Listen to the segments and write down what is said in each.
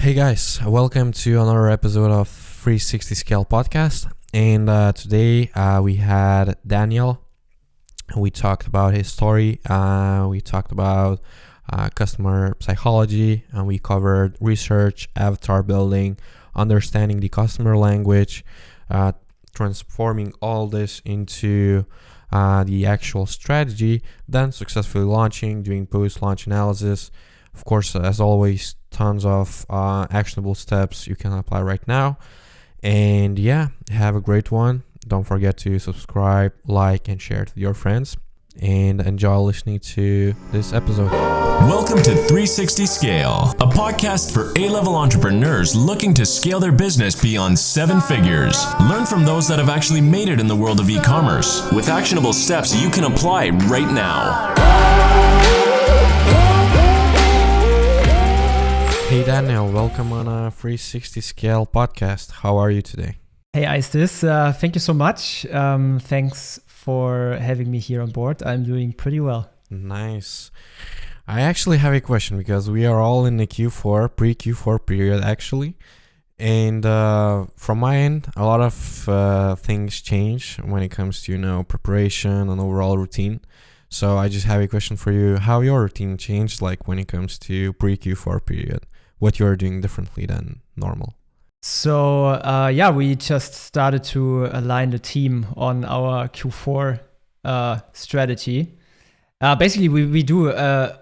Hey guys, welcome to another episode of 360 Scale podcast. And today we had Daniel. We talked about his story. We talked about customer psychology, and we covered research, avatar building, understanding the customer language, transforming all this into the actual strategy, then successfully launching, doing post-launch analysis. Of course, as always, tons of actionable steps you can apply right now. And yeah, have a great one. Don't forget to subscribe, like, and share it with your friends. And enjoy listening to this episode. Welcome to 360 Scale, a podcast for A-level entrepreneurs looking to scale their business beyond 7 figures. Learn from those that have actually made it in the world of e-commerce with actionable steps you can apply right now. Hey Daniel, welcome on a 360 Scale podcast. How are you today? Hey Aistis, thank you so much. Thanks for having me here on board. I'm doing pretty well. Nice. I actually have a question because we are all in the pre-Q4 period actually. And from my end, a lot of things change when it comes to, preparation and overall routine. So I just have a question for you. How your routine changed like when it comes to pre-Q4 period? What you're doing differently than normal? So we just started to align the team on our Q4 strategy. Basically, we do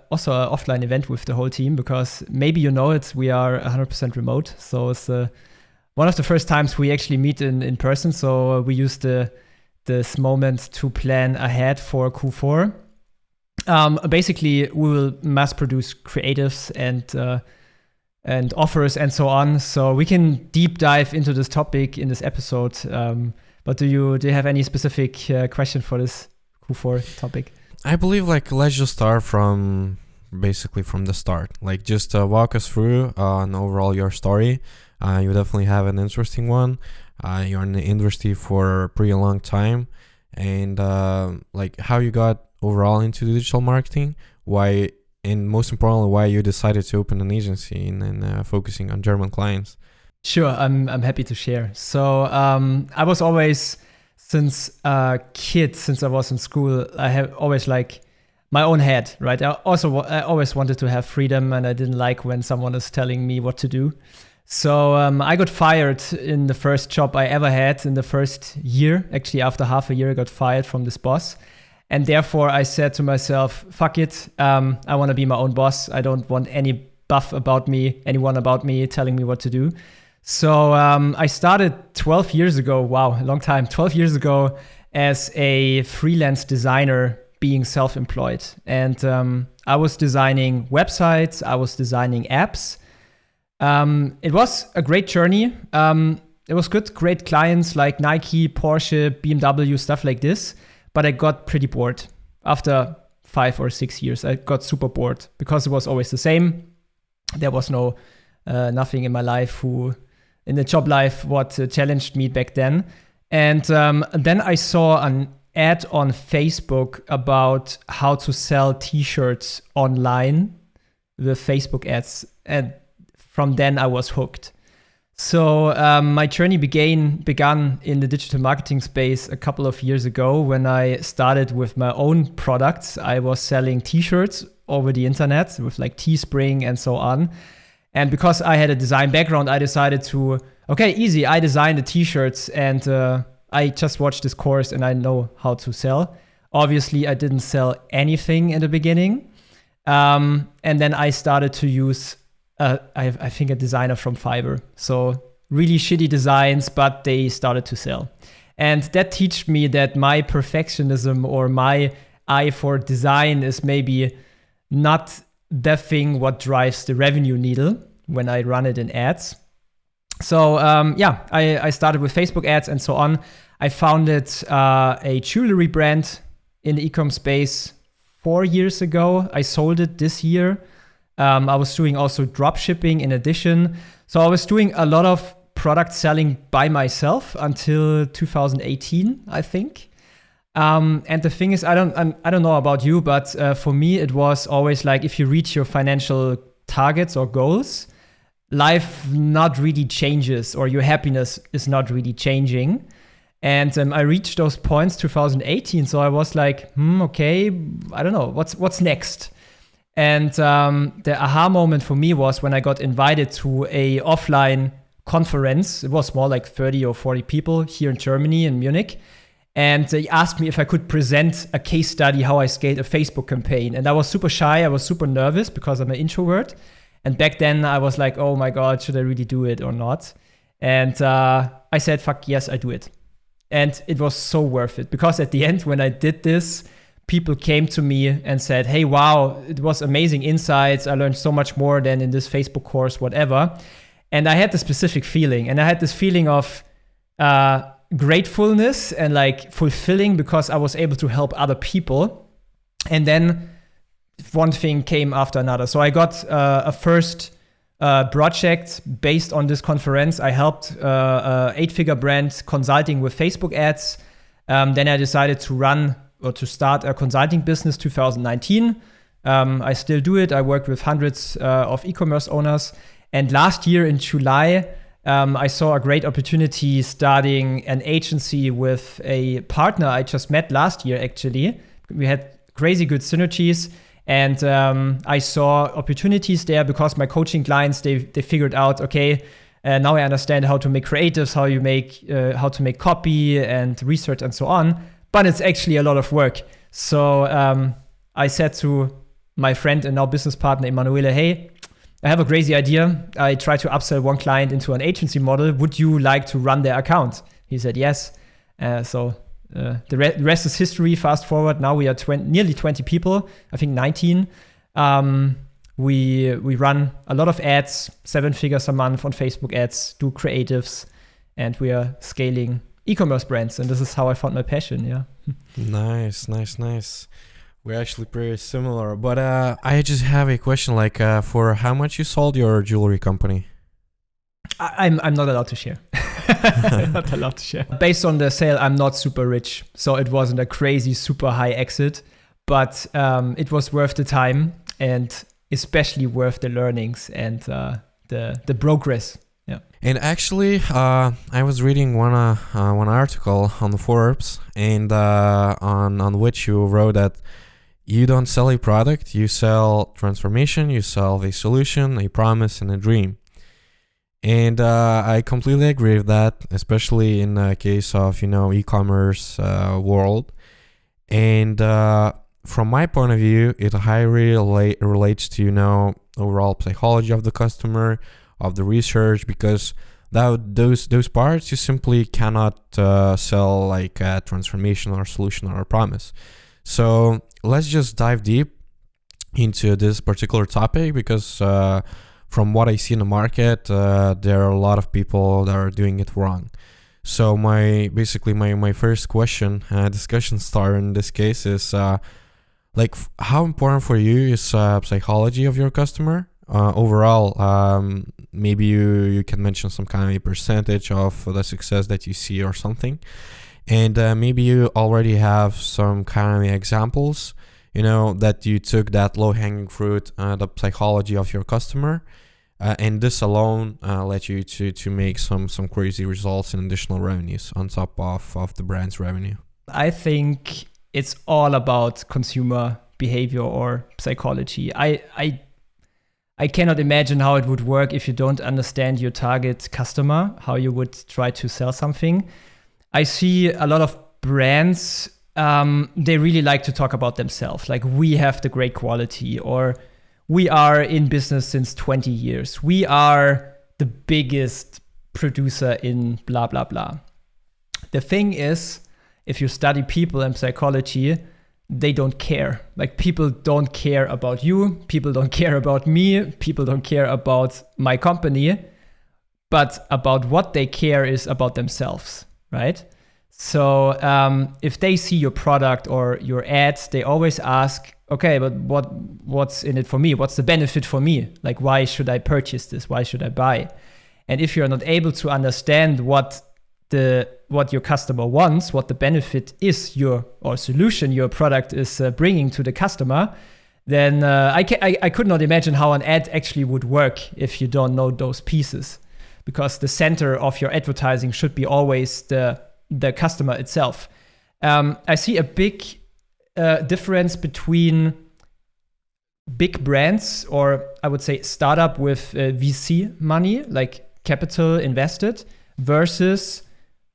also an offline event with the whole team because maybe we are 100% remote. So it's one of the first times we actually meet in person. So we use this moment to plan ahead for Q4. Basically, we will mass produce creatives and offers and so on. So we can deep dive into this topic in this episode. But do you have any specific question for this Q4 topic? I believe let's just start from the start. Just walk us through and overall your story. You definitely have an interesting one. You're in the industry for a pretty long time. And how you got overall into digital marketing, why, and most importantly, why you decided to open an agency and focusing on German clients. Sure, I'm happy to share. So I was always, since a kid, since I was in school, I have always my own head, right? I always wanted to have freedom, and I didn't like when someone is telling me what to do. So I got fired in the first job I ever had in the first year. Actually, after half a year, I got fired from this boss. And therefore, I said to myself, fuck it. I want to be my own boss. I don't want anyone about me telling me what to do. So I started 12 years ago. Wow, a long time. 12 years ago as a freelance designer being self-employed. And I was designing websites. I was designing apps. It was a great journey. It was good, great clients like Nike, Porsche, BMW, stuff like this. But I got pretty bored. After 5 or 6 years, I got super bored because it was always the same. There was nothing in my life in the job life, what challenged me back then. And then I saw an ad on Facebook about how to sell t-shirts online with Facebook ads. And from then I was hooked. So my journey began in the digital marketing space a couple of years ago when I started with my own products. I was selling t-shirts over the internet with Teespring and so on. And because I had a design background, I decided I design the t-shirts and I just watched this course and I know how to sell. Obviously, I didn't sell anything in the beginning. And then I started to use I think a designer from Fiverr. So really shitty designs, but they started to sell. And that taught me that my perfectionism or my eye for design is maybe not the thing what drives the revenue needle when I run it in ads. So I started with Facebook ads and so on. I founded a jewelry brand in the ecom space 4 years ago. I sold it this year. I was doing also drop shipping in addition. So I was doing a lot of product selling by myself until 2018, I think. And the thing is, I don't know about you, but for me, it was always if you reach your financial targets or goals, life not really changes, or your happiness is not really changing. And I reached those points 2018. So I was like, okay, I don't know, what's next? And the aha moment for me was when I got invited to a offline conference. It was more like 30 or 40 people here in Germany, in Munich. And they asked me if I could present a case study how I scaled a Facebook campaign. And I was super shy. I was super nervous because I'm an introvert. And back then I was like, oh my God, should I really do it or not? And I said, fuck yes, I do it. And it was so worth it, because at the end, when I did this, people came to me and said, hey, wow, it was amazing insights. I learned so much more than in this Facebook course, whatever. And I had this specific feeling. And I had this feeling of gratefulness and like fulfilling, because I was able to help other people. And then one thing came after another. So I got a first project based on this conference. I helped a 8-figure brand consulting with Facebook ads. Then I decided to start a consulting business 2019. I still do it. I worked with hundreds of e-commerce owners. And last year in July, I saw a great opportunity starting an agency with a partner I just met last year, actually. We had crazy good synergies. And I saw opportunities there because my coaching clients, they figured out, okay, now I understand how to make creatives, how to make copy and research and so on. But it's actually a lot of work. So I said to my friend and now business partner, Emanuele, hey, I have a crazy idea. I try to upsell one client into an agency model. Would you like to run their account? He said yes. The rest is history. Fast forward, now we are nearly 20 people, I think 19. We run a lot of ads, 7 figures a month on Facebook ads, do creatives, and we are scaling e-commerce brands. And this is how I found my passion, yeah. Nice. We're actually pretty similar. But I just have a question, like for how much you sold your jewelry company? I'm not allowed to share. Not allowed to share. Based on the sale, I'm not super rich, so it wasn't a crazy, super high exit, but it was worth the time, and especially worth the learnings and the progress. Yeah. And actually, I was reading one article on the Forbes, and on which you wrote that you don't sell a product, you sell transformation, you sell a solution, a promise, and a dream. And I completely agree with that, especially in the case of, e-commerce world. And from my point of view, it highly relates to, overall psychology of the customer, of the research, because those parts you simply cannot sell like a transformation or solution or a promise. So let's just dive deep into this particular topic, because from what I see in the market, there are a lot of people that are doing it wrong. So my first question, discussion starter in this case is how important for you is psychology of your customer overall? Maybe you can mention some kind of a percentage of the success that you see or something, and maybe you already have some kind of examples, that you took that low-hanging fruit, the psychology of your customer, and this alone led you to make some crazy results and additional revenues on top of the brand's revenue. I think it's all about consumer behavior or psychology. I cannot imagine how it would work if you don't understand your target customer, how you would try to sell something. I see a lot of brands, they really like to talk about themselves, like we have the great quality, or we are in business since 20 years. We are the biggest producer in blah, blah, blah. The thing is, if you study people and psychology, they don't care. Like, people don't care about you. People don't care about me. People don't care about my company. But about what they care is about themselves, right? So if they see your product or your ads, they always ask, okay, but what's in it for me? What's the benefit for me? Like, why should I purchase this? Why should I buy? And if you're not able to understand what your customer wants, what the benefit is, or solution your product is bringing to the customer, then I could not imagine how an ad actually would work if you don't know those pieces, because the center of your advertising should be always the customer itself. I see a big difference between big brands, or I would say startup with VC money, like capital invested, versus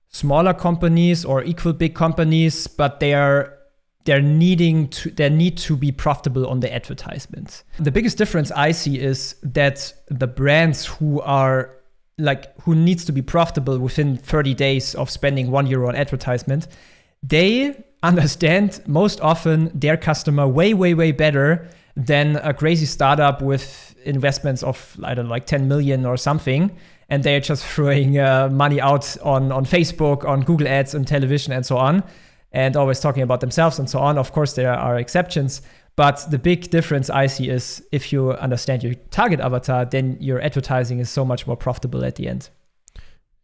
smaller companies or equal big companies, but they need to be profitable on the advertisements. The biggest difference I see is that the brands who needs to be profitable within 30 days of spending €1 on advertisement, they understand most often their customer way, way, way better than a crazy startup with investments of, I don't know, like 10 million or something. And they're just throwing money out on Facebook, on Google Ads and television and so on, and always talking about themselves and so on. Of course, there are exceptions. But the big difference I see is if you understand your target avatar, then your advertising is so much more profitable at the end.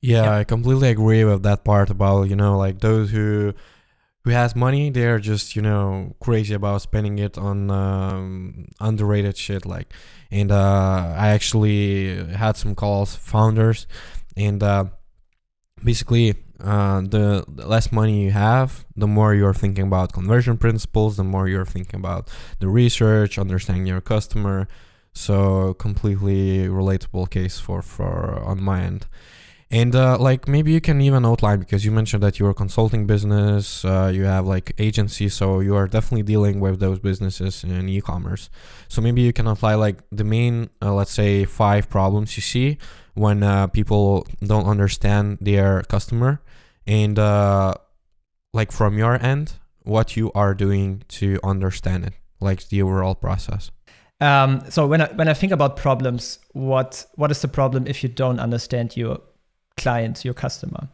Yeah, I completely agree with that part about, like those who has money, they're just, crazy about spending it on underrated shit. And I actually had some calls, founders, and basically the less money you have, the more you're thinking about conversion principles, the more you're thinking about the research, understanding your customer. So completely relatable case for on my end. And maybe you can even outline, because you mentioned that you're a consulting business, you have like agency, so you are definitely dealing with those businesses in e-commerce. So maybe you can outline like the main, let's say 5 problems you see when people don't understand their customer, and like from your end, what you are doing to understand it, like the overall process. So when I think about problems, what is the problem if you don't understand your client, your customer?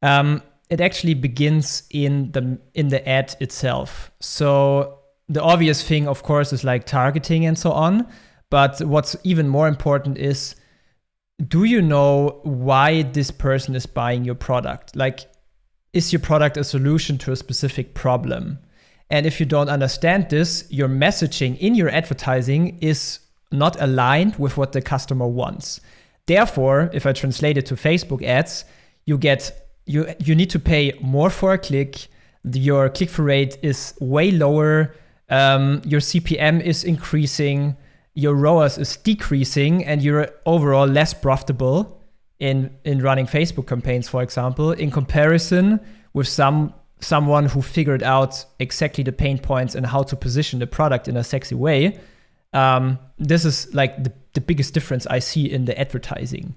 It actually begins in the ad itself. So the obvious thing, of course, is like targeting and so on. But what's even more important is, do you know why this person is buying your product? Like, is your product a solution to a specific problem? And if you don't understand this, your messaging in your advertising is not aligned with what the customer wants. Therefore, if I translate it to Facebook ads, you need to pay more for a click. Your click-through rate is way lower. Your CPM is increasing. Your ROAS is decreasing, and you're overall less profitable in running Facebook campaigns, for example, in comparison with someone who figured out exactly the pain points and how to position the product in a sexy way. This is like the biggest difference I see in the advertising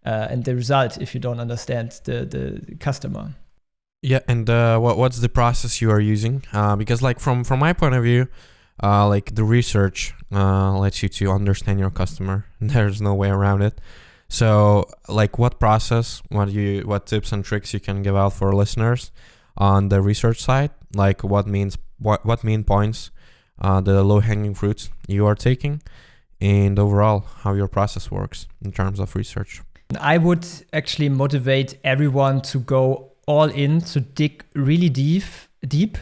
and the result if you don't understand the customer. Yeah, and what's the process you are using? Because like from my point of view, like the research lets you to understand your customer. There's no way around it. So like what process, what tips and tricks you can give out for listeners on the research side? Like what main points, the low-hanging fruits you are taking, and overall how your process works in terms of research. I would actually motivate everyone to go all in, to dig really deep,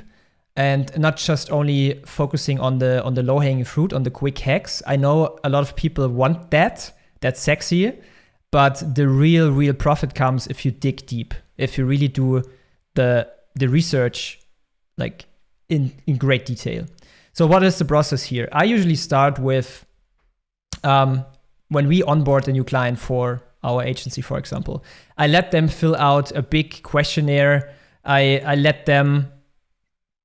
and not just only focusing on the low-hanging fruit, on the quick hacks. I know a lot of people want that's sexy, but the real profit comes if you dig deep, if you really do the research like in great detail. So what is the process here? I usually start with when we onboard a new client for our agency, for example, I let them fill out a big questionnaire. I let them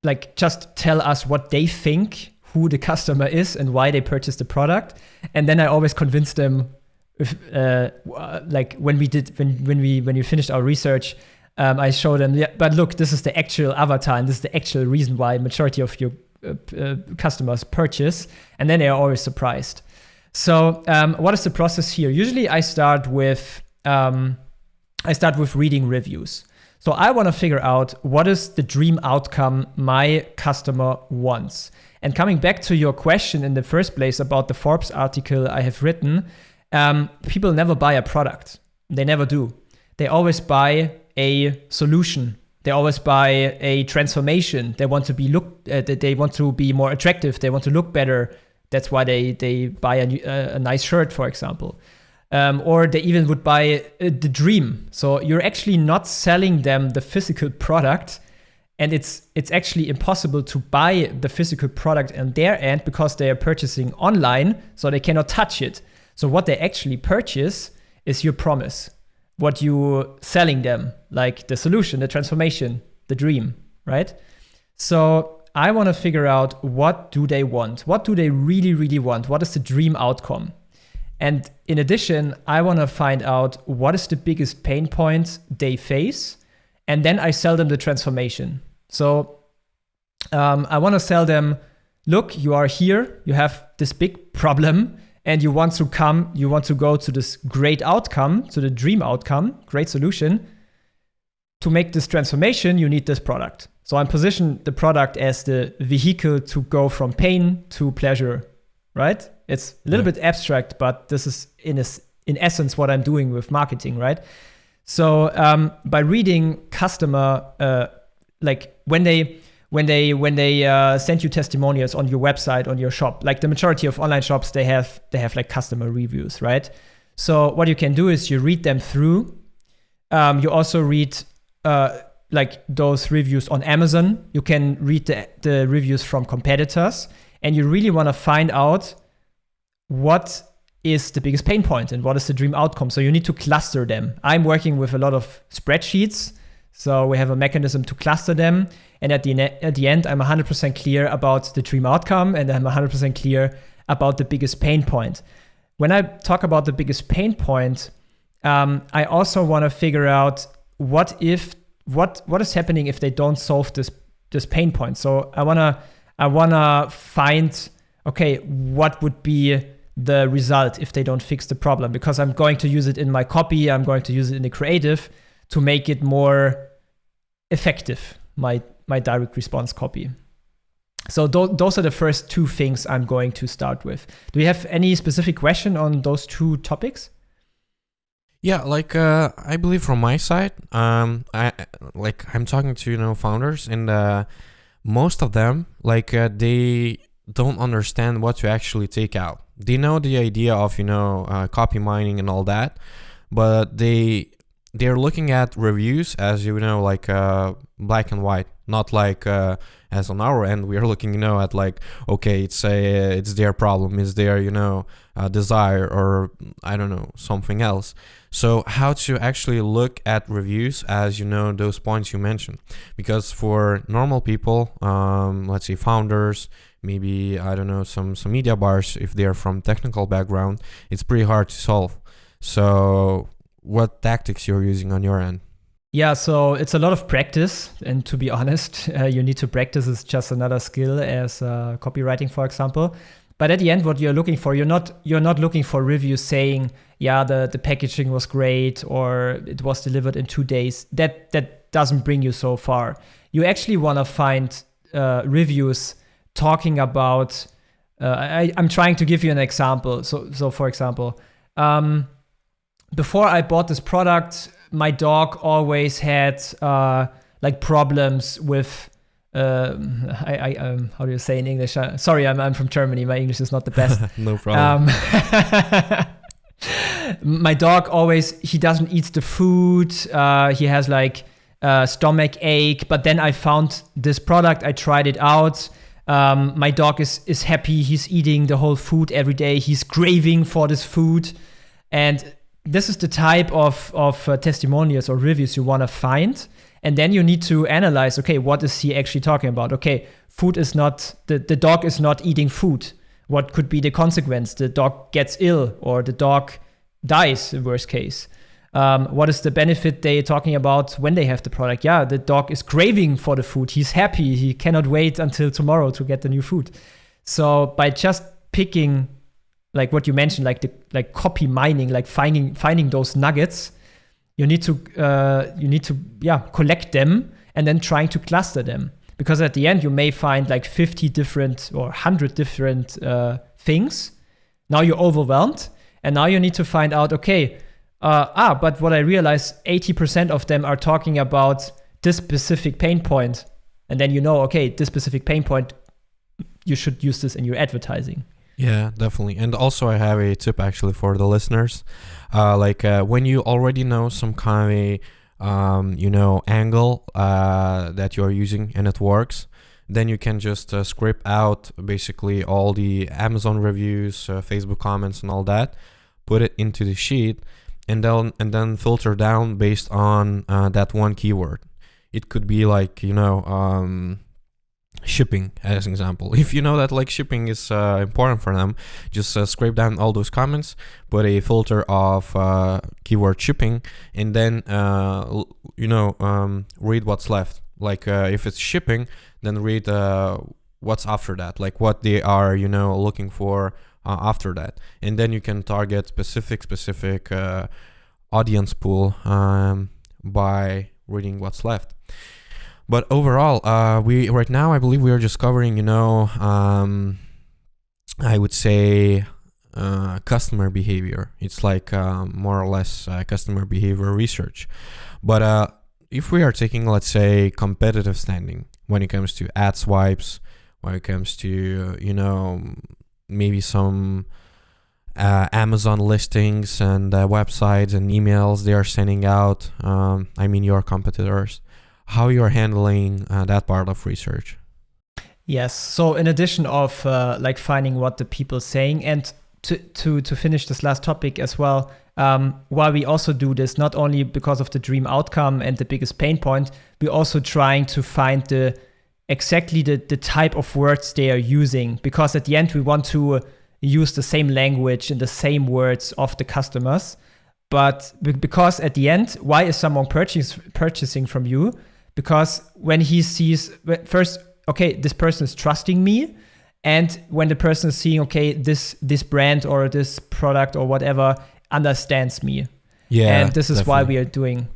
like just tell us what they think, who the customer is and why they purchased the product. And then I always convince them if, like when we finished our research, I show them, yeah, but look, this is the actual avatar and this is the actual reason why majority of your customers purchase. And then they are always surprised. So what is the process here? Usually I start with reading reviews. So I want to figure out what is the dream outcome my customer wants. And coming back to your question in the first place about the Forbes article I have written, people never buy a product. They never do. They always buy a solution They always buy a transformation. They want to they want to be more attractive. They want to look better. That's why they buy a nice shirt, for example. Or they even would buy the dream. So you're actually not selling them the physical product, and it's actually impossible to buy the physical product on their end because they are purchasing online, so they cannot touch it. So what they actually purchase is your promise, what you're selling them, like the solution, the transformation, the dream, right? So I want to figure out, what do they want? What do they really, really want? What is the dream outcome? And in addition, I want to find out what is the biggest pain point they face. And then I sell them the transformation. So I want to sell them, look, you are here, you have this big problem, and you want to go to this great outcome, to the dream outcome, great solution. To make this transformation, you need this product. So I'm positioning the product as the vehicle to go from pain to pleasure, right? It's a little bit abstract, but this is in essence what I'm doing with marketing, right? So by reading customer, like when they send you testimonials on your website, on your shop, like the majority of online shops, they have like customer reviews, right? So what you can do is you read them through. You also read like those reviews on Amazon. You can read the reviews from competitors, and you really want to find out what is the biggest pain point and what is the dream outcome. So you need to cluster them. I'm working with a lot of spreadsheets, so we have a mechanism to cluster them. And at the end, I'm 100% clear about the dream outcome, and I'm 100% clear about the biggest pain point. When I talk about the biggest pain point, I also want to figure out what is happening if they don't solve this pain point. So I wanna find, okay, what would be the result if they don't fix the problem? Because I'm going to use it in my copy, I'm going to use it in the creative to make it more effective, my direct response copy. So those are the first two things I'm going to start with. Do you have any specific question on those two topics? Yeah, like I believe from my side, I'm talking to founders, and most of them they don't understand what to actually take out. They know the idea of copy mining and all that, but they're looking at reviews as black and white, not like as on our end we are looking at okay, it's their problem, it's their desire, or I don't know, something else. So how to actually look at reviews as those points you mentioned, because for normal people, let's say founders, maybe I don't know, some media buyers, if they're from technical background, it's pretty hard to solve. So what tactics you're using on your end? Yeah, so it's a lot of practice, and to be honest, you need to practice. It's just another skill as copywriting, for example. But at the end, what you're looking for, you're not looking for reviews saying, yeah, the packaging was great, or it was delivered in 2 days. That doesn't bring you so far. You actually want to find reviews talking about. I'm trying to give you an example. So for example, before I bought this product, my dog always had problems with. How do you say in English? Sorry, I'm from Germany. My English is not the best. No problem. My dog he doesn't eat the food. He has stomach ache. But then I found this product. I tried it out. My dog is happy. He's eating the whole food every day. He's craving for this food. And this is the type of testimonials or reviews you want to find. And then you need to analyze, okay, what is he actually talking about? Okay, food is not, the dog is not eating food. What could be the consequence? The dog gets ill, or the dog dies, in worst case. What is the benefit they're talking about when they have the product? Yeah, the dog is craving for the food. He's happy. He cannot wait until tomorrow to get the new food. So by just picking, like what you mentioned, like copy mining, like finding those nuggets, you need to collect them and then trying to cluster them. Because at the end, you may find 50 different or 100 different things. Now you're overwhelmed. And now you need to find out, okay, but what I realized, 80% of them are talking about this specific pain point, and then you know, okay, this specific pain point, you should use this in your advertising. Yeah, definitely. And also I have a tip actually for the listeners. When you already know some kind of angle that you're using and it works, then you can just script out basically all the Amazon reviews, Facebook comments and all that, put it into the sheet, and then filter down based on that one keyword. It could be like, shipping as an example. If you know that like shipping is important for them, just scrape down all those comments, put a filter of keyword shipping, and then read what's left. Like if it's shipping, then read what's after that, like what they are looking for after that, and then you can target specific audience pool by reading what's left. But overall, right now I believe we are just covering, I would say customer behavior. It's like more or less customer behavior research. But if we are taking, let's say, competitive standing when it comes to ad swipes, when it comes to, maybe some Amazon listings and websites and emails they are sending out, your competitors, how you're handling that part of research. Yes. So in addition of finding what the people are saying, and to finish this last topic as well, while we also do this not only because of the dream outcome and the biggest pain point, we're also trying to find exactly the type of words they are using, because at the end we want to use the same language and the same words of the customers. But because at the end, why is someone purchasing from you? Because when he sees first, okay, this person is trusting me, and when the person is seeing, okay, this brand or this product or whatever understands me. Yeah, and this is why we are doing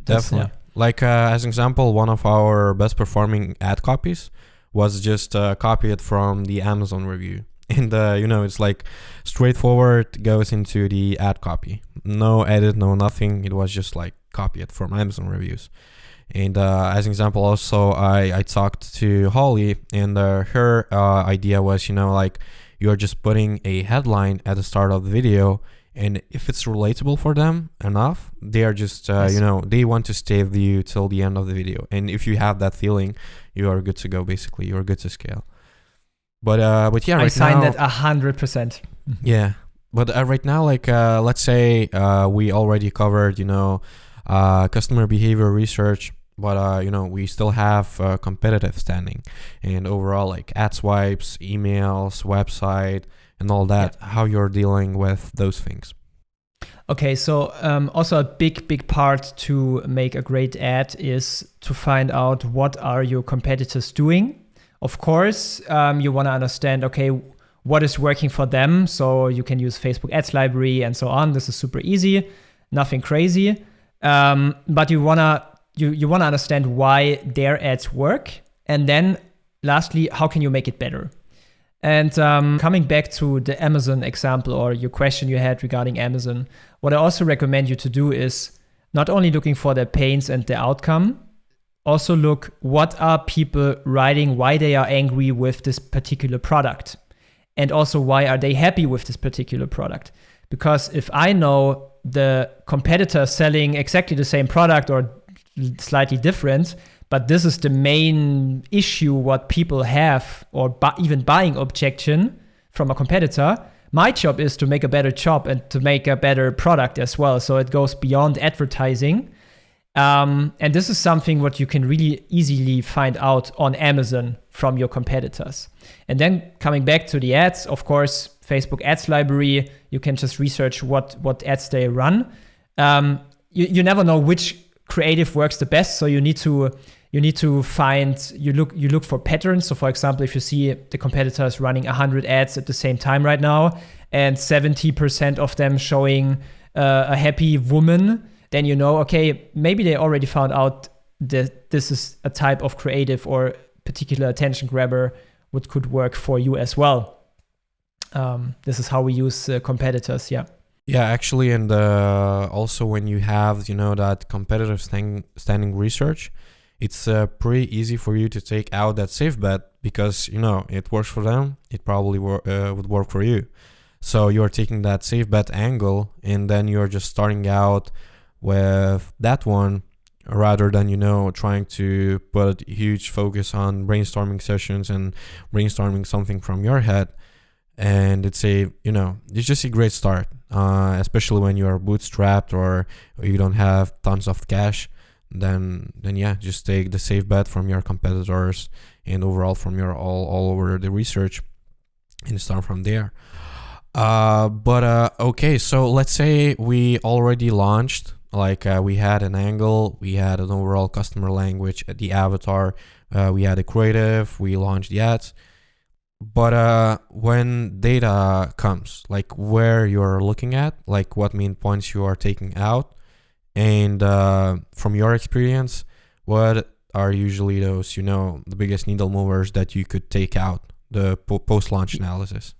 this. Definitely. Yeah. Like as an example, one of our best performing ad copies was just copied from the Amazon review. And it's like straightforward, goes into the ad copy. No edit, no nothing. It was just like copied from Amazon reviews. And as an example, also I talked to Holly, and her idea was, you're just putting a headline at the start of the video, and if it's relatable for them enough, they are just they want to stay with you till the end of the video. And if you have that feeling, you are good to go. Basically, you are good to scale. But yeah, I signed that 100%. Yeah, but right now, let's say we already covered customer behavior research, but we still have competitive standing, and overall like ad swipes, emails, website, and all that. Yeah. How you're dealing with those things. Okay, so also a big part to make a great ad is to find out what are your competitors doing. Of course, you want to understand, okay, what is working for them. So you can use Facebook Ads Library and so on. This is super easy, nothing crazy. But you wanna understand why their ads work, and then lastly, how can you make it better? And coming back to the Amazon example or your question you had regarding Amazon, what I also recommend you to do is not only looking for the pains and the outcome, also look what are people writing, why they are angry with this particular product, and also why are they happy with this particular product. Because if I know the competitor selling exactly the same product or slightly different, but this is the main issue what people have, or even buying objection from a competitor, my job is to make a better job and to make a better product as well. So it goes beyond advertising. And this is something what you can really easily find out on Amazon from your competitors. And then coming back to the ads, of course, Facebook Ads Library, you can just research what ads they run. You never know which creative works the best, so you need to find, you look for patterns. So for example, if you see the competitor is running 100 ads at the same time right now, and 70% of them showing a happy woman, then you know, okay, maybe they already found out that this is a type of creative or particular attention grabber what could work for you as well. This is how we use competitors, yeah. Yeah, actually, and also when you have, that competitive standing research, it's pretty easy for you to take out that safe bet because, it works for them. It probably would work for you. So you're taking that safe bet angle, and then you're just starting out with that one rather than, trying to put a huge focus on brainstorming sessions and brainstorming something from your head. And it's just a great start, especially when you're bootstrapped or you don't have tons of cash. Then yeah, just take the safe bet from your competitors and overall from your all over the research and start from there. Okay, so let's say we already launched, we had an angle, we had an overall customer language, the avatar, we had a creative, we launched the ads. But when data comes, where you're looking at, what main points you are taking out, and from your experience, what are usually those, the biggest needle movers that you could take out, the post-launch analysis?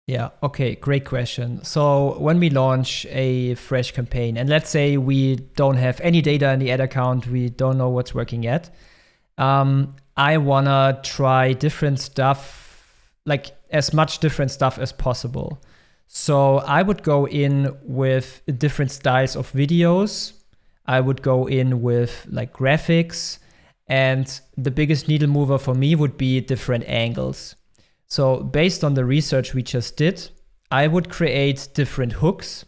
Yeah, okay, great question. So when we launch a fresh campaign, and let's say we don't have any data in the ad account, we don't know what's working yet, I wanna try different stuff, as much different stuff as possible. So I would go in with different styles of videos. I would go in with graphics, and the biggest needle mover for me would be different angles. So based on the research we just did, I would create different hooks.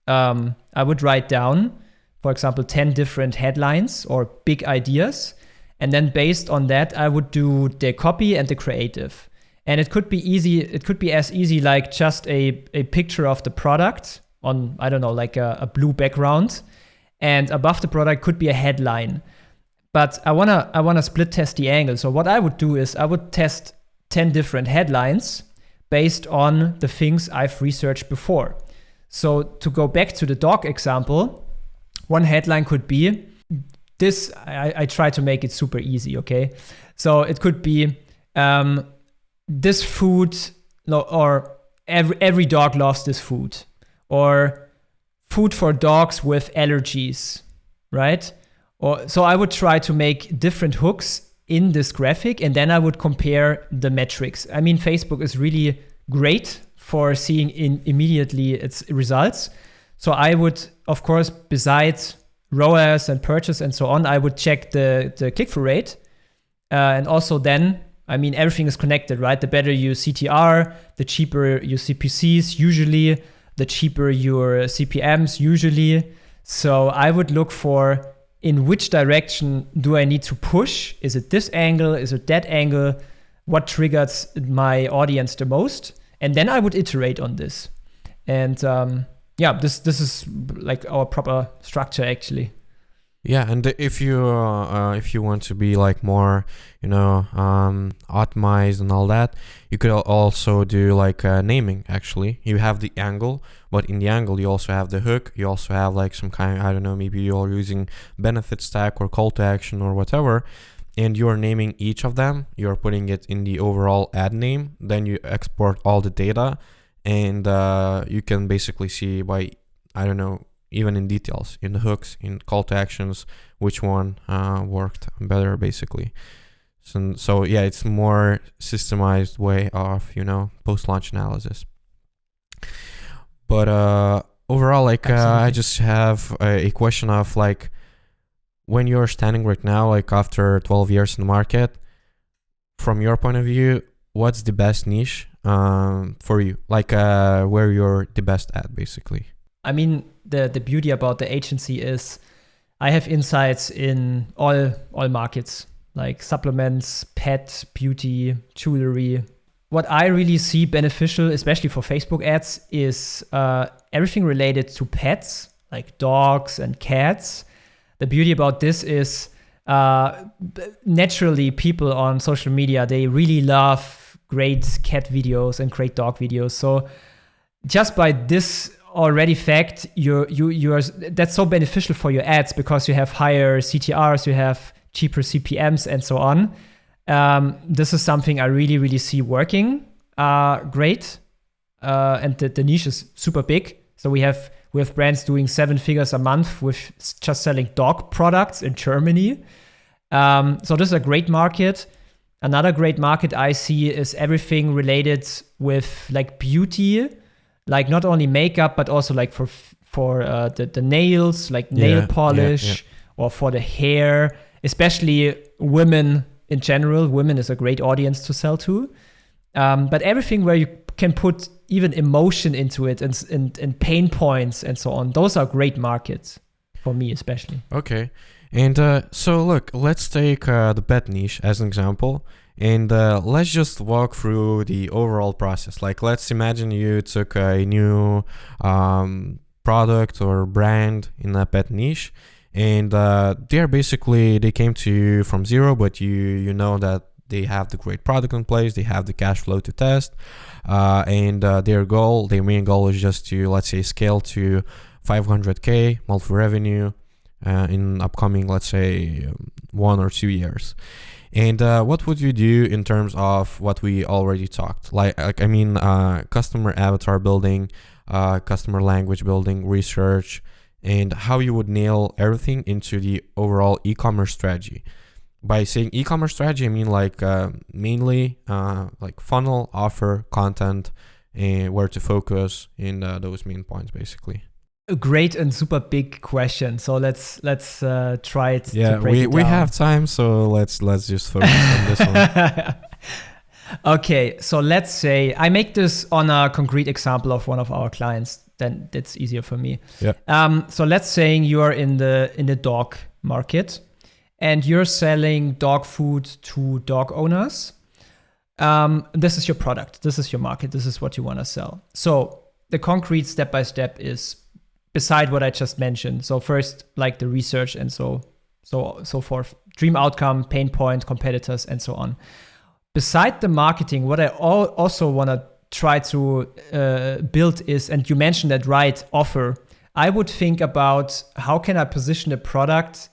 I would write down, for example, 10 different headlines or big ideas. And then based on that, I would do the copy and the creative. And it could be easy. It could be as easy like just a picture of the product on, I don't know, a blue background. And above the product could be a headline. But I wanna split test the angle. So what I would do is I would test 10 different headlines based on the things I've researched before. So to go back to the dog example, one headline could be this. I try to make it super easy, okay? So it could be this food, or every dog loves this food, or food for dogs with allergies, right? So I would try to make different hooks in this graphic, and then I would compare the metrics. I mean, Facebook is really great for seeing immediately its results. So I would, of course, besides ROAS and purchase and so on, I would check the click-through rate. And also then, I mean, everything is connected, right? The better your CTR, the cheaper your CPCs usually, the cheaper your CPMs usually. So I would look for in which direction do I need to push? Is it this angle? Is it that angle? What triggers my audience the most? And then I would iterate on this. And this is our proper structure actually. Yeah, and if you want to be more, optimized and all that, you could also do naming. Actually, you have the angle, but in the angle you also have the hook. You also have some kind, I don't know, maybe you're using benefit stack or call to action or whatever, and you're naming each of them. You're putting it in the overall ad name. Then you export all the data, and you can basically see by, I don't know, even in details, in the hooks, in call to actions, which one worked better, basically. So yeah, it's more systemized way of, post-launch analysis. But overall, I just have a question of when you're standing right now, after 12 years in the market, from your point of view, what's the best niche for you? Where you're the best at, basically. I mean, the beauty about the agency is I have insights in all markets, like supplements, pet, beauty, jewelry. What I really see beneficial, especially for Facebook ads, is everything related to pets, like dogs and cats. The beauty about this is naturally people on social media, they really love great cat videos and great dog videos. So just by this already fact, that's so beneficial for your ads because you have higher CTRs, you have cheaper CPMs and so on. This is something I really, really see working great. And the niche is super big. So we have brands doing 7 figures a month with just selling dog products in Germany. So this is a great market. Another great market I see is everything related with like beauty, like not only makeup, but also like for the nails, like nail polish, or for the hair, especially women in general. Women is a great audience to sell to. But everything where you can put even emotion into it and pain points and so on, those are great markets for me especially. Okay. And so look, let's take the pet niche as an example, and let's just walk through the overall process. Like, let's imagine you took a new product or brand in a pet niche, and they came to you from zero, but you know that they have the great product in place, they have the cash flow to test, and their main goal is just to, let's say, scale to 500K monthly revenue in upcoming, let's say, 1 or 2 years. And what would you do in terms of what we already talked? Customer avatar building, customer language building, research, and how you would nail everything into the overall e-commerce strategy. By saying e-commerce strategy, I mean mainly like funnel, offer, content, and where to focus in those main points, basically. A great and super big question. So let's try it. Yeah, to break it we down. have time, so let's just focus on this one. Okay, so let's say I make this on a concrete example of one of our clients. Then that's easier for me. Yeah. So let's say you are in the dog market, and you're selling dog food to dog owners. This is your product. This is your market. This is what you want to sell. So the concrete step-by-step is beside what I just mentioned. So first, like the research and so forth, dream outcome, pain point, competitors, and so on. Beside the marketing, what I also want to try to build is, and you mentioned that right, offer. I would think about how can I position a product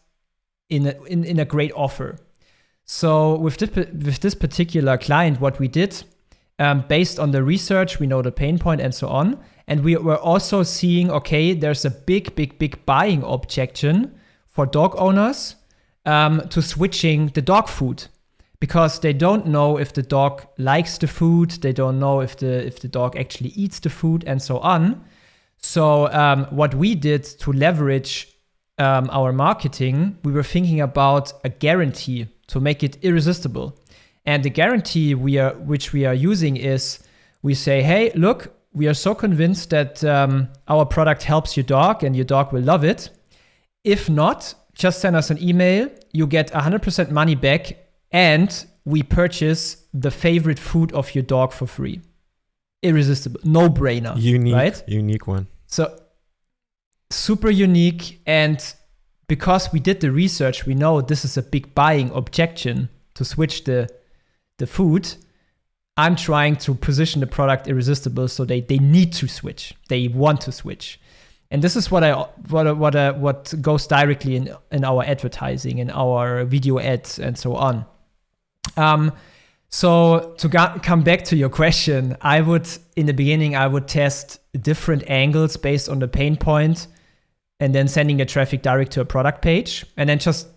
in a great offer. So with this particular client, what we did, based on the research, we know the pain point and so on. And we were also seeing, okay, there's a big buying objection for dog owners to switching the dog food, because they don't know if the dog likes the food, they don't know if the dog actually eats the food, and so on. So what we did to leverage our marketing, we were thinking about a guarantee to make it irresistible. And the guarantee which we are using is, we say, hey, look, we are so convinced that our product helps your dog and your dog will love it. If not, just send us an email. You get 100% money back, and we purchase the favorite food of your dog for free. Irresistible, no brainer. Unique, right? Unique one. So super unique. And because we did the research, we know this is a big buying objection to switch the food. I'm trying to position the product irresistible, so they need to switch. They want to switch. And this is what goes directly in our advertising, in our video ads, and so on. So to come back to your question, in the beginning, I would test different angles based on the pain point, and then sending the traffic direct to a product page, and then just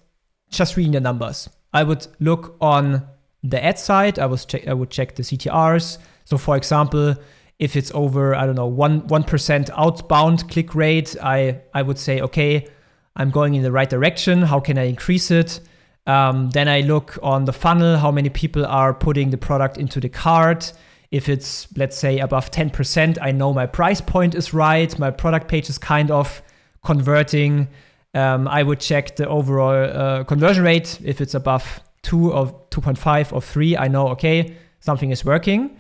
reading the numbers. I would look on the ad side. I would check the CTRs. So for example, if it's over, 1% outbound click rate, I would say, okay, I'm going in the right direction. How can I increase it? Then I look on the funnel, how many people are putting the product into the cart. If it's, let's say, above 10%, I know my price point is right. My product page is kind of converting. I would check the overall conversion rate. If it's above 2 or 2.5 or 3, I know, okay, something is working.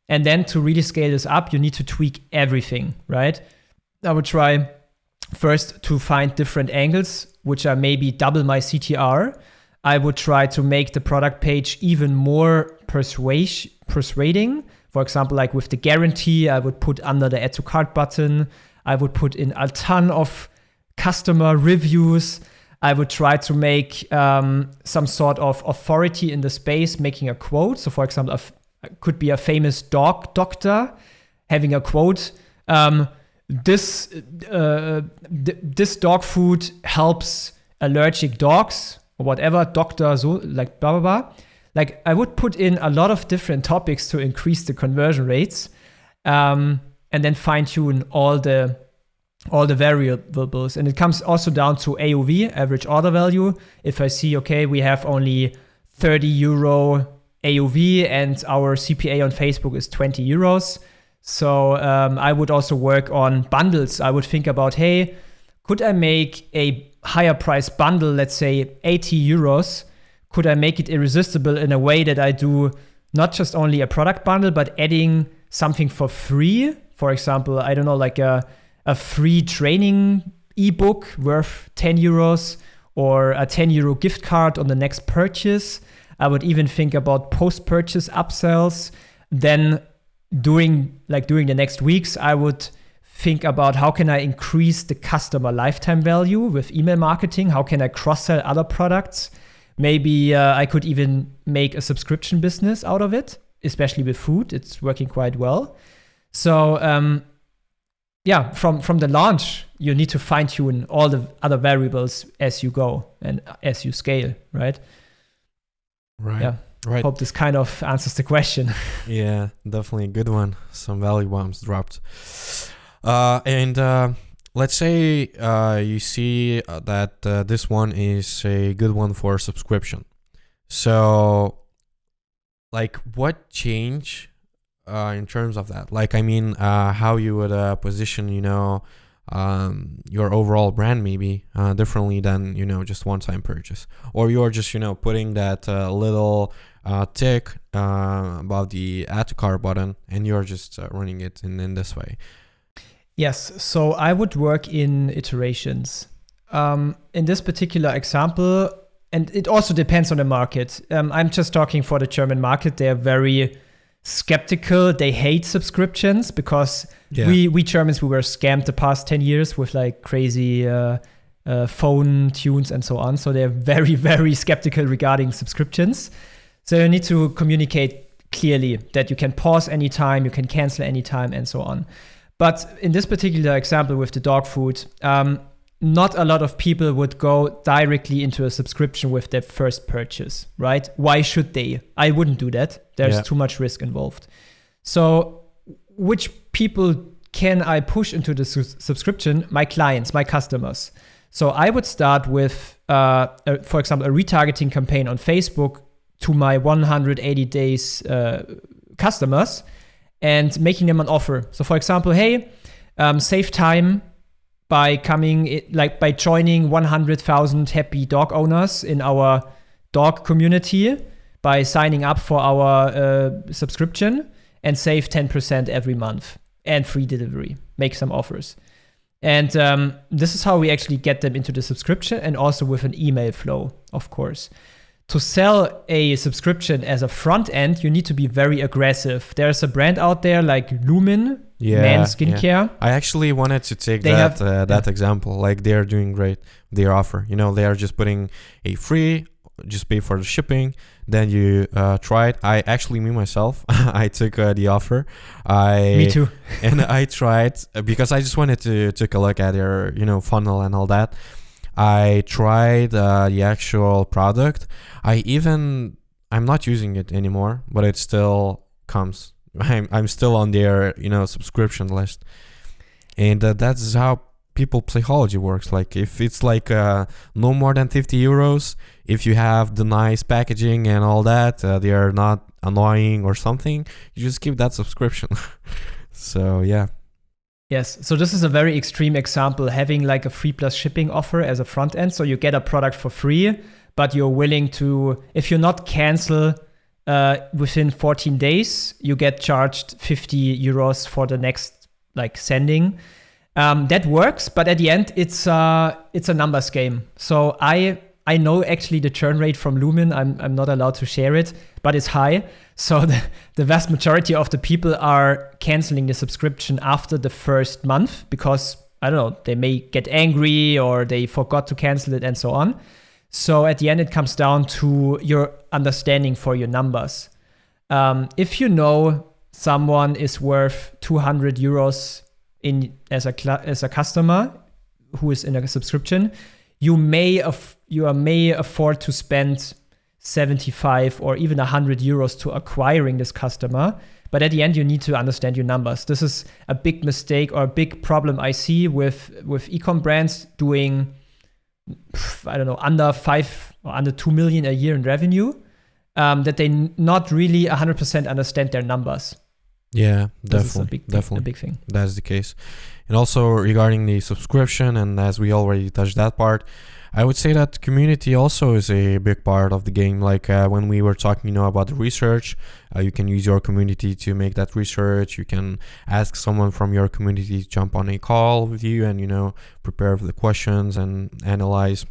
And then to really scale this up, you need to tweak everything, right? I would try first to find different angles, which are maybe double my CTR. I would try to make the product page even more persuading. For example, like with the guarantee, I would put under the add to cart button. I would put in a ton of customer reviews. I would try to make some sort of authority in the space, making a quote. So for example, could be a famous dog doctor having a quote. This dog food helps allergic dogs. or whatever, doctor, so like blah, blah, blah. Like I would put in a lot of different topics to increase the conversion rates, and then fine tune all the variables. And it comes also down to AOV, average order value. If I see, okay, we have only 30 euro AOV and our CPA on Facebook is 20 euros. So I would also work on bundles. I would think about, hey, could I make a higher price bundle, let's say 80 euros? Could I make it irresistible in a way that I do not just only a product bundle, but adding something for free? For example, I don't know, like a free training ebook worth 10 euros or a 10 euro gift card on the next purchase. I would even think about post-purchase upsells. Then during the next weeks, I would think about how can I increase the customer lifetime value with email marketing? How can I cross-sell other products? Maybe I could even make a subscription business out of it, especially with food. It's working quite well. So from the launch, you need to fine tune all the other variables as you go and as you scale, right? Right. Yeah. Right. Hope this kind of answers the question. Yeah, definitely a good one. Some value bombs dropped. And let's say you see that this one is a good one for subscription. So, like, what change in terms of that? Like, I mean, how you would position, your overall brand maybe differently than, just one-time purchase. Or you're just, putting that little tick above the add to cart button and you're just running it in this way. Yes, so I would work in iterations. In this particular example, and it also depends on the market. I'm just talking for the German market. They're very skeptical. They hate subscriptions because we Germans, we were scammed the past 10 years with like crazy phone tunes and so on. So they're very, very skeptical regarding subscriptions. So you need to communicate clearly that you can pause anytime, you can cancel anytime, and so on. But in this particular example with the dog food, not a lot of people would go directly into a subscription with their first purchase, right? Why should they? I wouldn't do that. There's too much risk involved. So which people can I push into the subscription? My clients, my customers. So I would start with, for example, a retargeting campaign on Facebook to my 180 days customers and making them an offer. So for example, hey, save time by by joining 100,000 happy dog owners in our dog community by signing up for our subscription and save 10% every month and free delivery. Make some offers. And this is how we actually get them into the subscription, and also with an email flow, of course. To sell a subscription as a front end, you need to be very aggressive. There's a brand out there like Lumen, Man Skincare. Yeah. I actually wanted to take that example. Like, they're doing great. Their offer, they are just putting a free, just pay for the shipping. Then you try it. Me myself, I took the offer. Me too. And I tried because I just wanted to take a look at their, funnel and all that. I tried the actual product. I'm not using it anymore, but it still comes. I'm still on their, subscription list. And that's how people psychology works. Like, if it's like no more than 50 euros, if you have the nice packaging and all that, they are not annoying or something, you just keep that subscription. So, yeah. Yes, so this is a very extreme example, having like a free plus shipping offer as a front end. So you get a product for free, but you're willing to, if you not cancel within 14 days, you get charged 50 euros for the next sending. That works, but at the end, it's a numbers game. So I know actually the churn rate from Lumen. I'm not allowed to share it, but it's high. So the vast majority of the people are canceling the subscription after the first month because, I don't know, they may get angry or they forgot to cancel it and so on. So at the end, it comes down to your understanding for your numbers. If you know someone is worth 200 euros as a customer who is in a subscription, you may afford to spend 75 or even 100 euros to acquiring this customer. But at the end, you need to understand your numbers. This is a big mistake or a big problem I see with ecom brands doing, I don't know, under 5 or under 2 million a year in revenue, that they not really 100% understand their numbers. Yeah, This is definitely. a big thing. That's the case. And also regarding the subscription, and as we already touched that part, I would say that community also is a big part of the game. Like when we were talking, about the research, you can use your community to make that research. You can ask someone from your community to jump on a call with you and, prepare the questions and analyze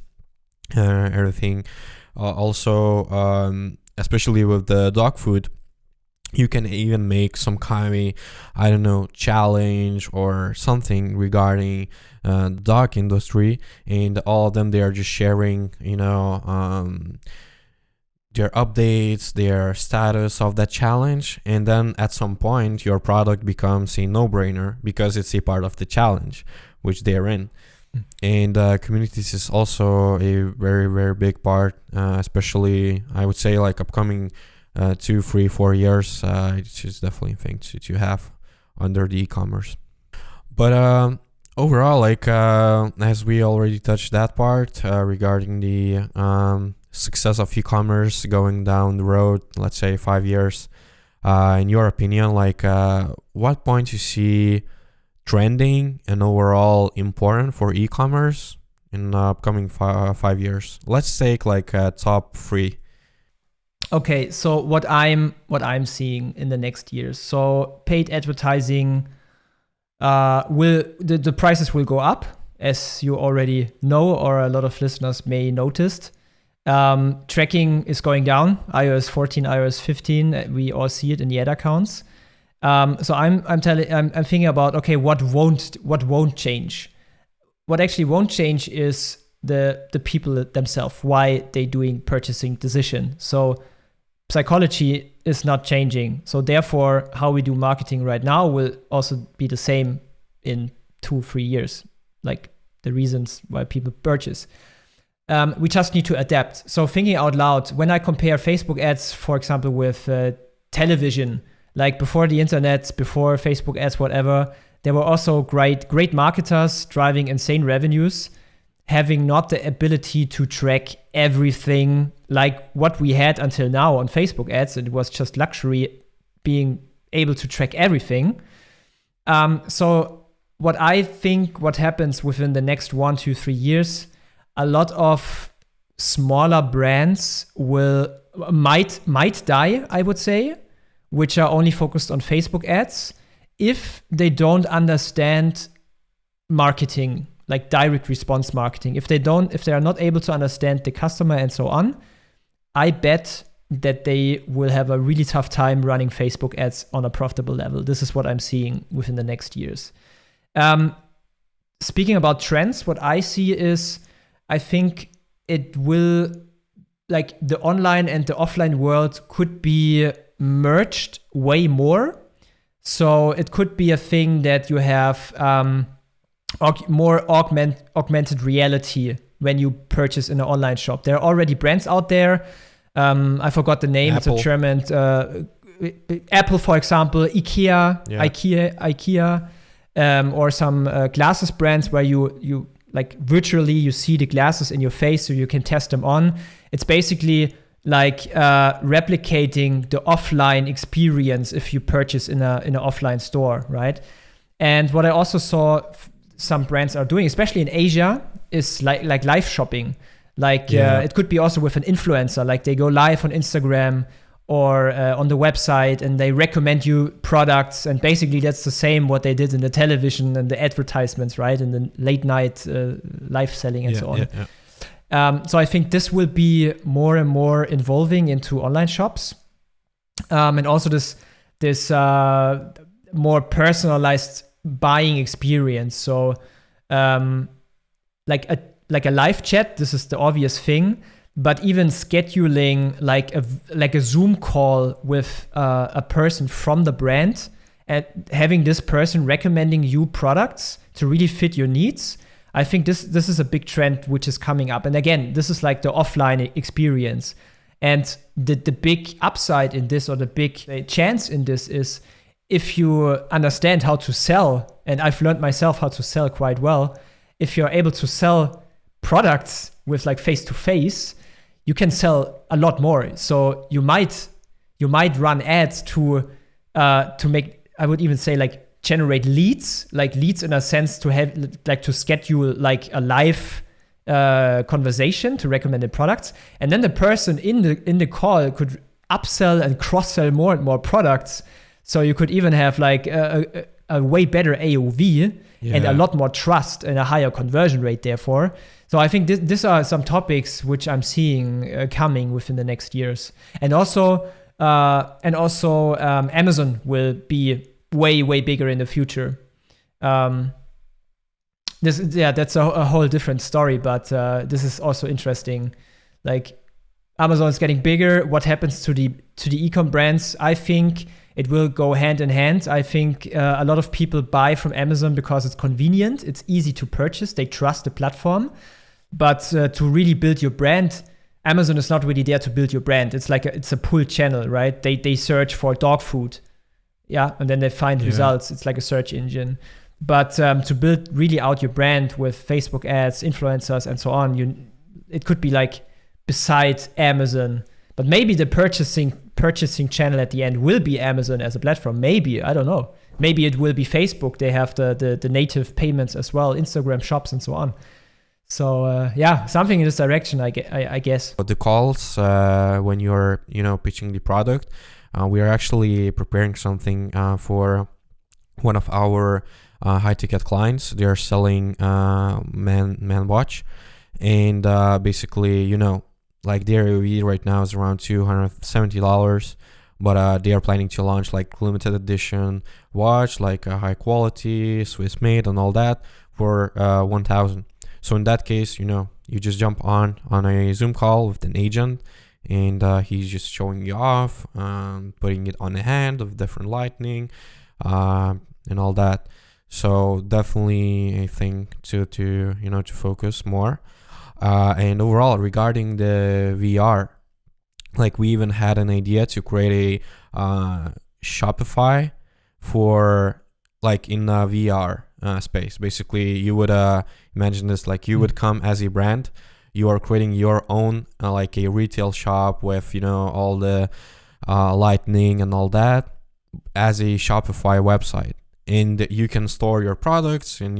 everything. Also, especially with the dog food, you can even make some kind of, challenge or something regarding the dog industry, and all of them, they are just sharing, their updates, their status of that challenge, and then at some point your product becomes a no-brainer because it's a part of the challenge which they're in. And communities is also a very, very big part, especially I would say like upcoming 2, 3, 4 years. It's just definitely a thing to have under the e-commerce. But overall, like as we already touched that part regarding the success of e-commerce going down the road, let's say 5 years, in your opinion, like what point you see trending and overall important for e-commerce in the upcoming 5 years? Let's take like top 3. Okay, so what I'm seeing in the next years. So paid advertising the prices will go up, as you already know, or a lot of listeners may noticed. Tracking is going down. iOS 14, iOS 15. We all see it in the ad accounts. So I'm thinking about, okay, what won't change? What actually won't change is the people themselves, why they doing purchasing decision. So psychology is not changing. So therefore, how we do marketing right now will also be the same in 2-3 years, like the reasons why people purchase. We just need to adapt. So thinking out loud, when I compare Facebook ads, for example, with television, like before the internet, before Facebook ads, whatever, there were also great marketers driving insane revenues, having not the ability to track everything like what we had until now on Facebook ads. It was just luxury being able to track everything. So what I think what happens within the next 1, 2, 3 years, a lot of smaller brands might die, I would say, which are only focused on Facebook ads, if they don't understand marketing, like direct response marketing. If they are not able to understand the customer and so on, I bet that they will have a really tough time running Facebook ads on a profitable level. This is what I'm seeing within the next years. Speaking about trends, what I see is, I think it will, like the online and the offline world could be merged way more. So it could be a thing that you have more augmented reality when you purchase in an online shop. There are already brands out there. I forgot the name. Apple. It's a German. Apple, for example, IKEA, or some glasses brands where you like virtually you see the glasses in your face so you can test them on. It's basically like replicating the offline experience if you purchase in an offline store, right? And what I also saw some brands are doing, especially in Asia, is like live shopping. It could be also with an influencer, like they go live on Instagram or on the website and they recommend you products, and basically that's the same what they did in the television and the advertisements, right? And the late night live selling and so on. So I think this will be more and more evolving into online shops, and also this more personalized buying experience. So like a live chat, this is the obvious thing, but even scheduling like a Zoom call with a person from the brand and having this person recommending you products to really fit your needs. I think this is a big trend which is coming up. And again, this is like the offline experience. And the big upside in this, or the big chance in this, is if you understand how to sell, and I've learned myself how to sell quite well, if you're able to sell products with like face-to-face, you can sell a lot more. So you might run ads to make, I would even say, like generate leads in a sense, to have like to schedule like a live conversation to recommended products, and then the person in the call could upsell and cross-sell more and more products. So you could even have like a way better AOV and a lot more trust and a higher conversion rate, therefore. So I think these are some topics which I'm seeing coming within the next years. And also Amazon will be way bigger in the future. That's a whole different story, but this is also interesting. Like, Amazon is getting bigger. What happens to the ecom brands? I think it will go hand in hand. I think a lot of people buy from Amazon because it's convenient. It's easy to purchase. They trust the platform. But to really build your brand, Amazon is not really there to build your brand. It's like it's a pull channel, right? They search for dog food, and then they find results. It's like a search engine. But to build really out your brand with Facebook ads, influencers, and so on, it could be like beside Amazon. But maybe the purchasing channel at the end will be Amazon as a platform. Maybe, I don't know. Maybe it will be Facebook. They have the native payments as well, Instagram shops, and so on. So something in this direction, I guess. The calls when you're pitching the product, we are actually preparing something for one of our high ticket clients. They are selling man watch, and basically like their AOV right now is around $270, but they are planning to launch like limited edition watch, like a high quality Swiss made and all that, for $1,000. So in that case, you just jump on a Zoom call with an agent, and he's just showing you off, putting it on the hand of different lighting, and all that. So definitely a thing to focus more. And overall, regarding the VR, like we even had an idea to create a Shopify for like in a VR space. Basically, you would imagine this, like you would come as a brand, you are creating your own like a retail shop with all the lightning and all that as a Shopify website, and you can store your products and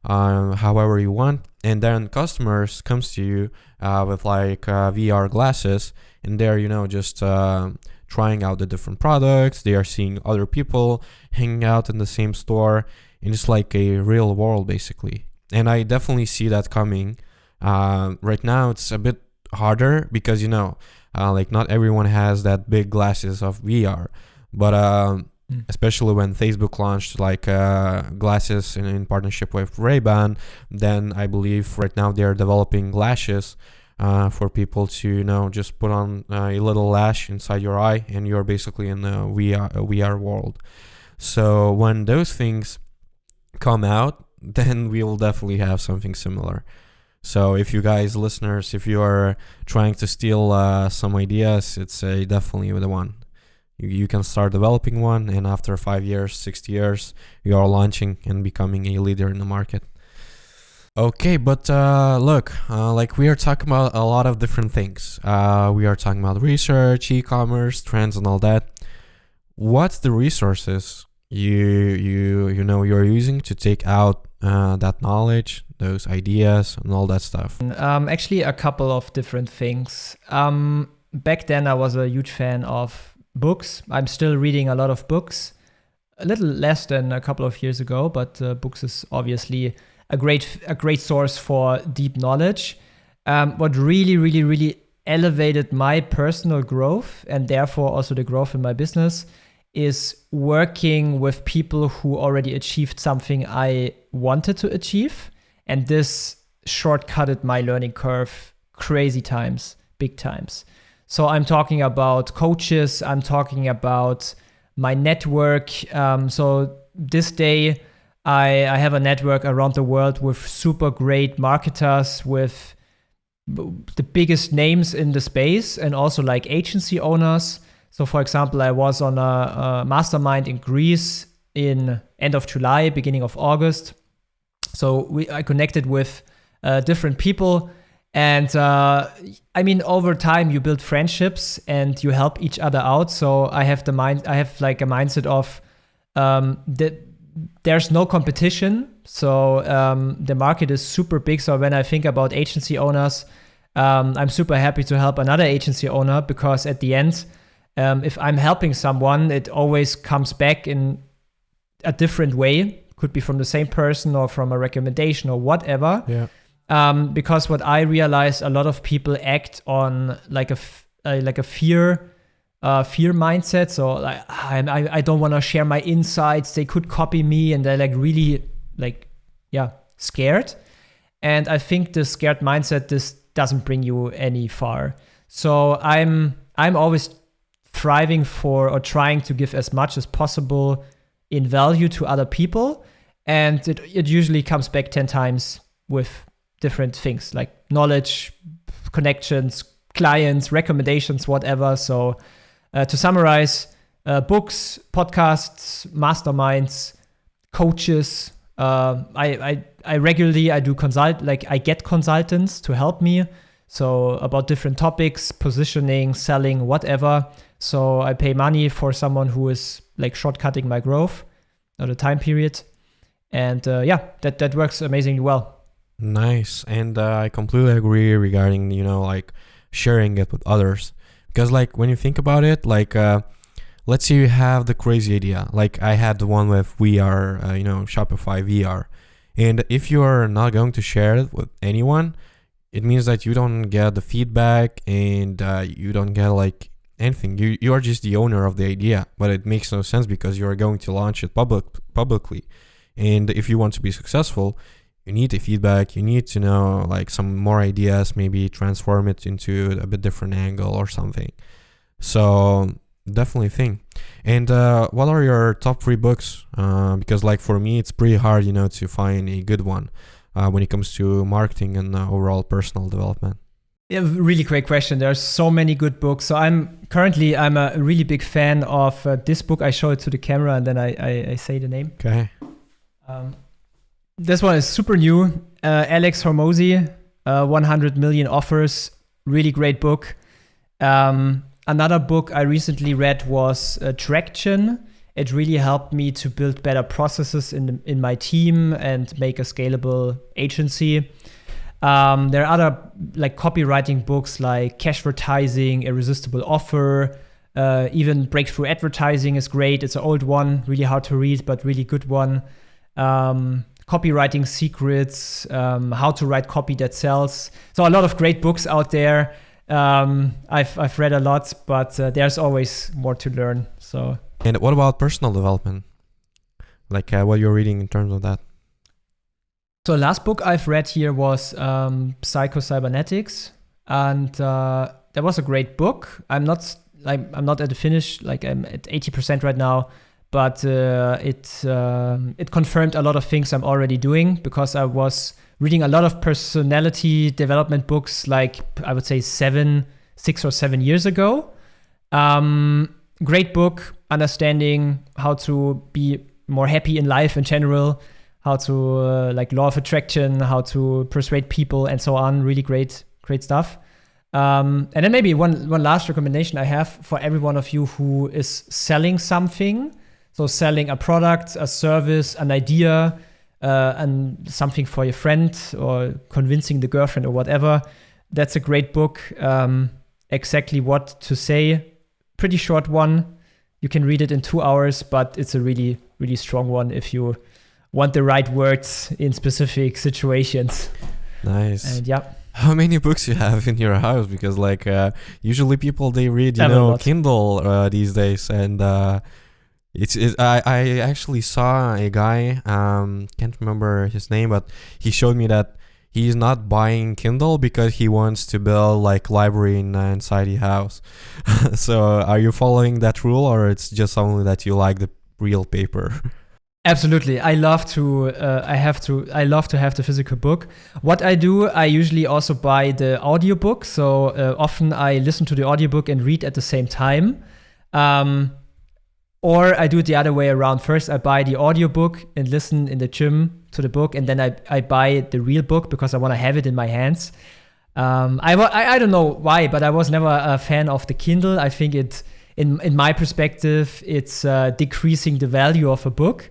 however you want, and then customers comes to you with like VR glasses, and they're just trying out the different products. They are seeing other people hanging out in the same store, and it's like a real world basically. And I definitely see that coming. Right now it's a bit harder because like not everyone has that big glasses of VR, but especially when Facebook launched like glasses in partnership with Ray-Ban, then I believe right now they're developing lashes for people to just put on a little lash inside your eye, and you're basically in a VR world. So when those things come out, then we will definitely have something similar. So if you guys, listeners, if you are trying to steal some ideas, it's definitely the one. You can start developing one, and after 5 years, 6 years, you are launching and becoming a leader in the market. Okay, but look, like we are talking about a lot of different things. We are talking about research, e-commerce, trends, and all that. What's the resources you're using to take out that knowledge, those ideas, and all that stuff? Actually, a couple of different things. Back then, I was a huge fan of books. I'm still reading a lot of books, a little less than a couple of years ago, but books is obviously a great source for deep knowledge. What really elevated my personal growth, and therefore also the growth in my business, is working with people who already achieved something I wanted to achieve. And this shortcutted my learning curve crazy times, big times. So I'm talking about coaches, I'm talking about my network. So this day, I have a network around the world with super great marketers, with the biggest names in the space, and also like agency owners. So for example, I was on a mastermind in Greece in end of July, beginning of August. So I connected with different people. And I mean, over time, you build friendships and you help each other out. So I have like a mindset of that there's no competition. So the market is super big. So when I think about agency owners, I'm super happy to help another agency owner, because at the end, if I'm helping someone, it always comes back in a different way. Could be from the same person or from a recommendation or whatever. Yeah. Because what I realized, a lot of people act on like a fear mindset. So like, I don't want to share my insights. They could copy me, and they're like really scared. And I think the scared mindset, this doesn't bring you any far. So I'm always striving for or trying to give as much as possible in value to other people, and it usually comes back 10 times with different things like knowledge, connections, clients, recommendations, whatever. So to summarize, books, podcasts, masterminds, coaches. I regularly I get consultants to help me. So about different topics, positioning, selling, whatever. So I pay money for someone who is like shortcutting my growth or the time period. And that works amazingly well. Nice. And I completely agree regarding, like sharing it with others. Because like when you think about it, like let's say you have the crazy idea. Like I had the one with VR, Shopify VR. And if you are not going to share it with anyone, it means that you don't get the feedback and you don't get like anything. You are just the owner of the idea, but it makes no sense because you are going to launch it publicly. And if you want to be successful, you need the feedback. You need to know like some more ideas, maybe transform it into a bit different angle or something. So definitely think. And what are your top 3 books? Because like for me, it's pretty hard, to find a good one when it comes to marketing and overall personal development. Yeah, really great question. There's so many good books. So I'm a really big fan of this book. I show it to the camera and then I say the name. Okay. This one is super new. Alex Hormozi, 100 Million Offers. Really great book. Another book I recently read was Traction. It really helped me to build better processes in my team and make a scalable agency. There are other like copywriting books like Cashvertising, Irresistible Offer, even Breakthrough Advertising is great. It's an old one, really hard to read, but really good one. Copywriting Secrets, How to Write Copy That Sells. So a lot of great books out there. I've read a lot, but there's always more to learn. So. And what about personal development? Like what you're reading in terms of that? So last book I've read here was Psycho-Cybernetics, and that was a great book. I'm not at the finish, like I'm at 80% right now, but it confirmed a lot of things I'm already doing, because I was reading a lot of personality development books, like I would say 6 or 7 years ago. Great book, understanding how to be more happy in life in general, how to like law of attraction, how to persuade people, and so on. Really great stuff. And then maybe one last recommendation I have for every one of you who is selling something. So selling a product, a service, an idea, and something for your friend, or convincing the girlfriend or whatever. That's a great book. Exactly what to say. Pretty short one. You can read it in 2 hours, but it's a really, really strong one if you want the right words in specific situations. Nice. And yeah. How many books you have in your house? Because like usually people, they read, Kindle these days, and I actually saw a guy, can't remember his name, but he showed me that he's not buying Kindle because he wants to build like library inside his house. So are you following that rule, or it's just only that you like the real paper? Absolutely. I love to have the physical book. What I do, I usually also buy the audiobook. So often I listen to the audiobook and read at the same time. Or I do it the other way around. First, I buy the audiobook and listen in the gym to the book. And then I buy the real book because I want to have it in my hands. I don't know why, but I was never a fan of the Kindle. I think in my perspective, it's decreasing the value of a book.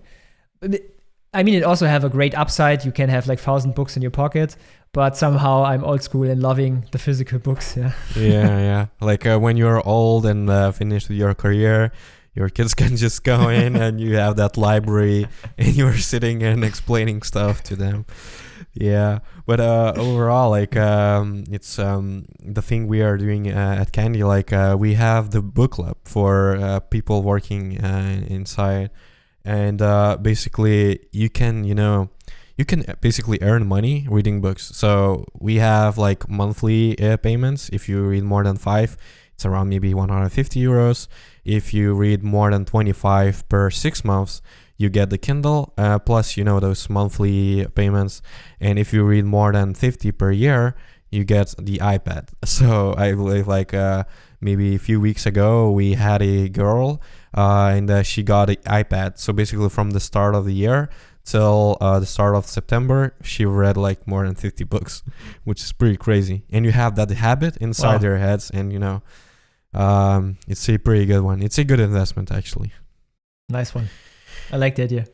I mean, it also have a great upside. You can have like 1,000 books in your pocket, but somehow I'm old school and loving the physical books. Yeah. Yeah. Like when you're old and finished with your career, your kids can just go in and you have that library and you're sitting and explaining stuff to them. Yeah, but overall, like it's the thing we are doing at Kandy. Like we have the book club for people working inside. And basically you can basically earn money reading books. So we have like monthly payments. If you read more than 5, it's around maybe 150 euros. If you read more than 25 per 6 months, you get the Kindle plus those monthly payments. And if you read more than 50 per year, you get the iPad. So I believe like maybe a few weeks ago we had a girl and she got an iPad. So basically from the start of the year till the start of September, she read like more than 50 books, which is pretty crazy. And you have that habit inside their heads, and it's a pretty good one. It's a good investment, actually. Nice one. I like the idea.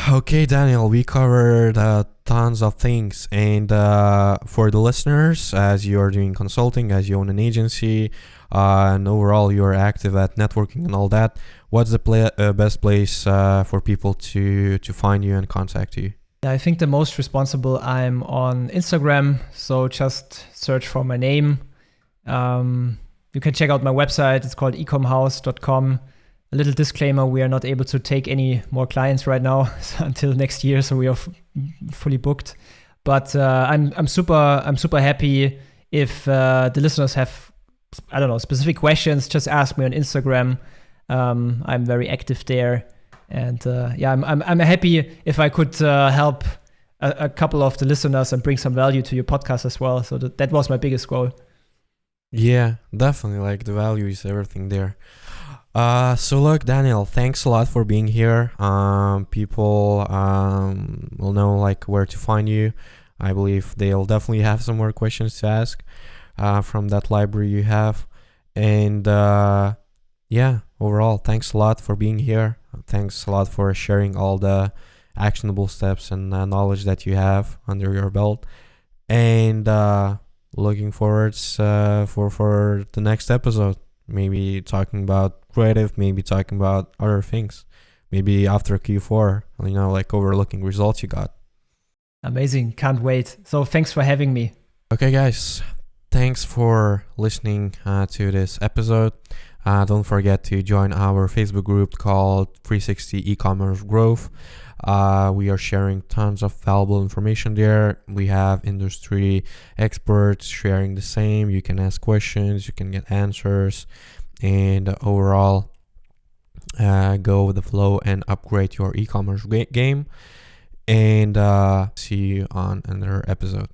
Okay, Daniel, we covered tons of things. And for the listeners, as you are doing consulting, as you own an agency, and overall you're active at networking and all that, what's the best place for people to find you and contact you? I think the most responsible, I'm on Instagram. So just search for my name. You can check out my website. It's called ecomhouse.com. A little disclaimer, we are not able to take any more clients right now until next year, so we are fully booked. But I'm super happy if the listeners have, I don't know, specific questions, just ask me on Instagram. I'm very active there. And I'm happy if I could help a couple of the listeners and bring some value to your podcast as well. So that was my biggest goal. Yeah, definitely. Like the value is everything there. So look, Daniel, thanks a lot for being here. People will know like where to find you. I believe they'll definitely have some more questions to ask from that library you have. And overall, thanks a lot for being here. Thanks a lot for sharing all the actionable steps and knowledge that you have under your belt. And looking forward for the next episode. Maybe talking about creative, maybe talking about other things. Maybe after Q4, like overlooking results you got. Amazing. Can't wait. So thanks for having me. Okay, guys. Thanks for listening to this episode. Don't forget to join our Facebook group called 360 eCommerce Growth. We are sharing tons of valuable information there. We have industry experts sharing the same. You can ask questions, you can get answers, and overall go with the flow and upgrade your e-commerce game. And see you on another episode.